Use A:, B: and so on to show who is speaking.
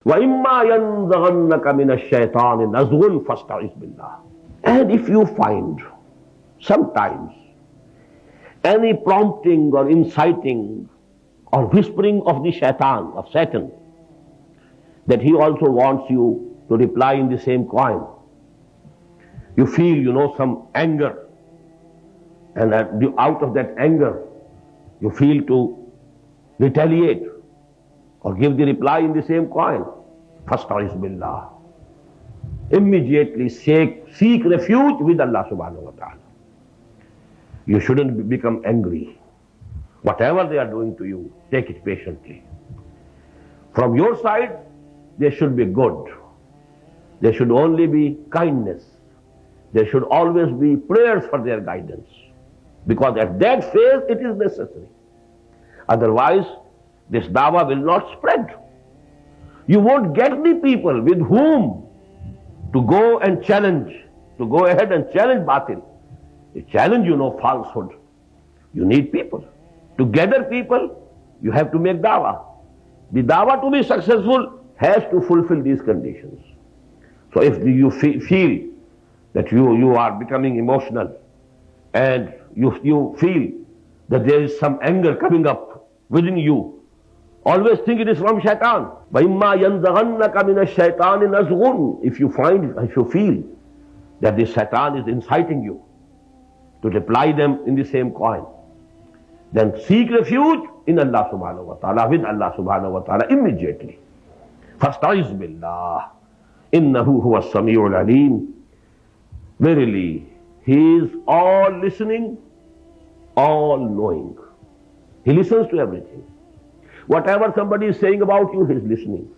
A: وَإِمَّا يَنزَغَنَّكَ مِنَ الشَّيْطَانِ نَزْغٌ فَاسْتَعِذْ بِاللَّهِ. And if you find sometimes any prompting or inciting or whispering of the shaitan, of Satan, that he also wants you to reply in the same coin. You feel, some anger, and out of that anger, you feel to retaliate or give the reply in the same coin. Fasta'iz billah. Immediately seek refuge with Allah subhanahu wa ta'ala. You shouldn't become angry. Whatever they are doing to you, take it patiently. From your side, there should be good. There should only be kindness. There should always be prayers for their guidance. Because at that phase, it is necessary. Otherwise, this dawah will not spread. You won't get the people with whom to go and challenge, to go ahead and challenge batil. You challenge, falsehood. You need people. To gather people, you have to make dawah. The dawah to be successful has to fulfill these conditions. So if you feel that you are becoming emotional and you feel that there is some anger coming up within you, always think it is from shaitan. وَإِمَّا يَنزَغَنَّكَ مِنَ الشَّيْطَانِ نَزْغٌ. If you feel that the shaitan is inciting you to reply them in the same coin, then seek refuge in Allah subhanahu wa ta'ala, with Allah subhanahu wa ta'ala immediately. فَاسْتَعِذْ بِاللَّهِ إِنَّهُ هُوَ السَّمِيعُ الْعَلِيمُ. Verily, He is all listening, all knowing. He listens to everything. Whatever somebody is saying about you, He is listening.